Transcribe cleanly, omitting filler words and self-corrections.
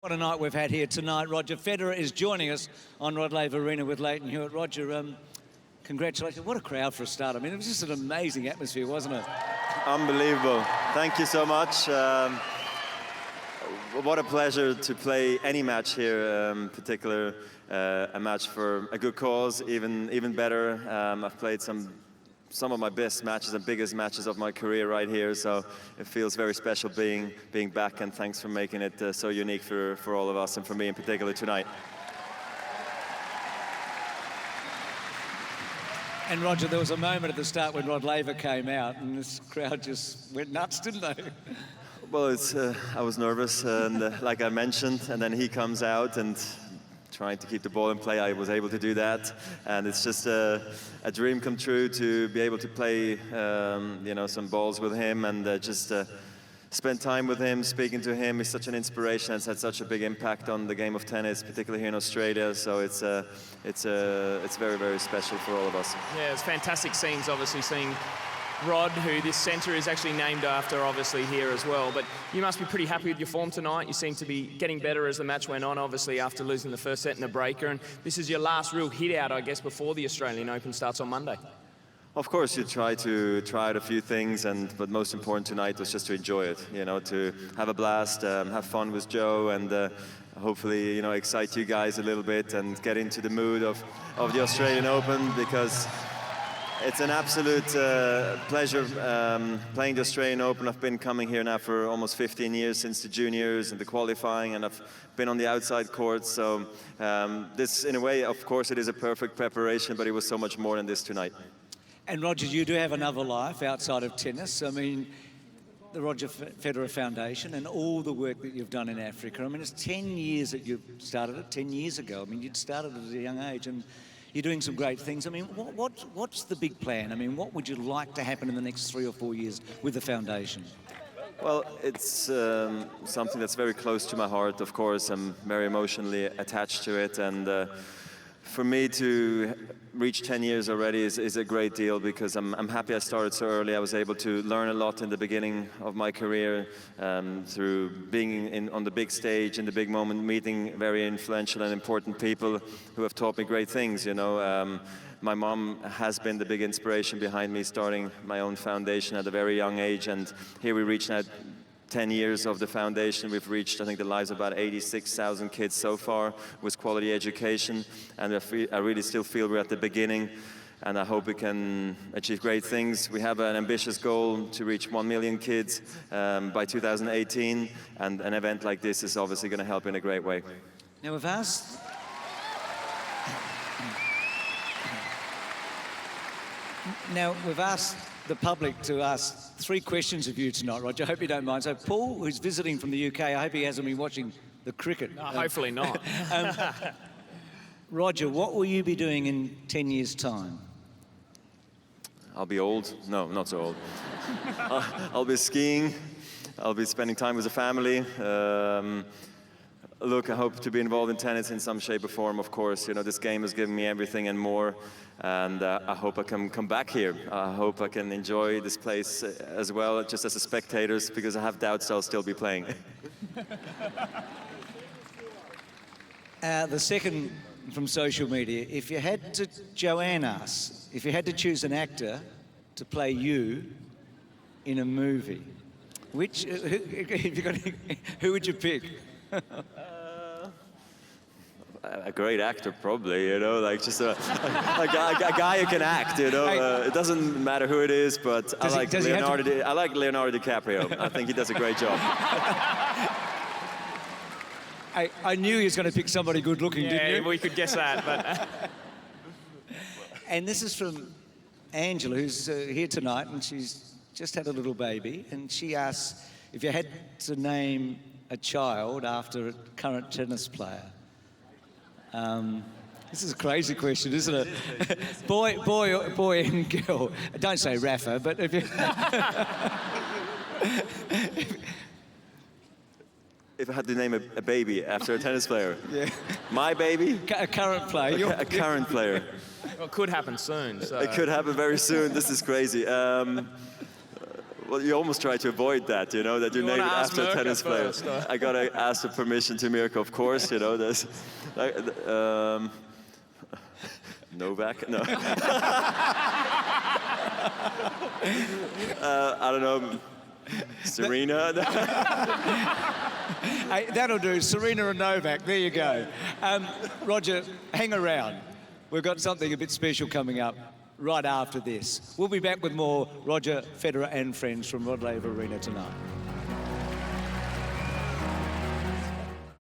What a night we've had here tonight. Roger Federer is joining us on Rod Laver Arena with Leighton Hewitt. Roger, congratulations. What a crowd for a start. I mean, it was just an amazing atmosphere, wasn't it? Unbelievable. Thank you so much. What a pleasure to play any match here, particular a match for a good cause, even better. I've played some of my best matches and biggest matches of my career right here, so it feels very special being back, and thanks for making it so unique for all of us and for me in particular tonight. And Roger, there was a moment at the start when Rod Laver came out and this crowd just went nuts, didn't they? Well, I was nervous, and like I mentioned, and then he comes out and trying to keep the ball in play, I was able to do that, and it's just a dream come true to be able to play, some balls with him, and just spend time with him, speaking to him. He's such an inspiration. It's had such a big impact on the game of tennis, particularly here in Australia. So it's very, very special for all of us. Yeah, it's fantastic scenes, obviously seeing Rod, who this centre is actually named after, obviously, here as well. But you must be pretty happy with your form tonight. You seem to be getting better as the match went on, obviously, after losing the first set in the breaker. And this is your last real hit out, I guess, before the Australian Open starts on Monday. Of course, you try out a few things, but most important tonight was just to enjoy it, to have a blast, have fun with Joe, and hopefully, excite you guys a little bit and get into the mood of the Australian Open, because it's an absolute pleasure playing the Australian Open. I've been coming here now for almost 15 years, since the juniors and the qualifying, and I've been on the outside court. So this, in a way, of course, it is a perfect preparation, but it was so much more than this tonight. And Roger, you do have another life outside of tennis. I mean, the Roger Federer Foundation and all the work that you've done in Africa. I mean, it's 10 years that you started it, 10 years ago. I mean, you'd started at a young age, and you're doing some great things. I mean, what's the big plan? I mean, what would you like to happen in the next 3 or 4 years with the foundation? Well, it's something that's very close to my heart, of course. I'm very emotionally attached to it, and for me to reach 10 years already is a great deal, because I'm happy I started so early. I was able to learn a lot in the beginning of my career through being on the big stage, in the big moment, meeting very influential and important people who have taught me great things. My mom has been the big inspiration behind me starting my own foundation at a very young age, and here we reach now 10 years of the foundation. We've reached, I think, the lives of about 86,000 kids so far with quality education, and I really still feel we're at the beginning, and I hope we can achieve great things. We have an ambitious goal to reach 1 million kids by 2018, and an event like this is obviously going to help in a great way. Now, we've asked the public to ask 3 questions of you tonight, Roger. I hope you don't mind. So Paul, who's visiting from the UK, I hope he hasn't been watching the cricket. No, hopefully not. Roger, what will you be doing in 10 years' time? I'll be old. No, not so old. I'll be skiing. I'll be spending time with the family. Look, I hope to be involved in tennis in some shape or form, of course. This game has given me everything and more, and I hope I can come back here. I hope I can enjoy this place as well, just as a spectator, because I have doubts I'll still be playing. The second from social media, if you had to, Joanne asks, if you had to choose an actor to play you in a movie, who would you pick? A great actor, probably, like just a guy who can act, It doesn't matter who it is, but I like Leonardo DiCaprio. I think he does a great job. I knew he was going to pick somebody good looking, didn't you? We could guess that, but... And this is from Angela, who's here tonight, and she's just had a little baby, and she asks if you had to name a child after a current tennis player. This is a crazy question, isn't it? boy and girl. Don't say Rafa, but if you... If I had to name a baby after a tennis player. Yeah. My baby? A current player. A current player. Well, it could happen soon. So. It could happen very soon. This is crazy. well, you almost try to avoid that, you know, that you You name it wanna ask after a Mirka tennis player. first, or- I gotta ask the permission to Mirka, of course, you know. There's, Novak? No. I don't know. Serena? Hey, that'll do. Serena and Novak. There you go. Roger, hang around. We've got something a bit special coming up right after this. We'll be back with more Roger Federer and friends from Rod Laver Arena tonight.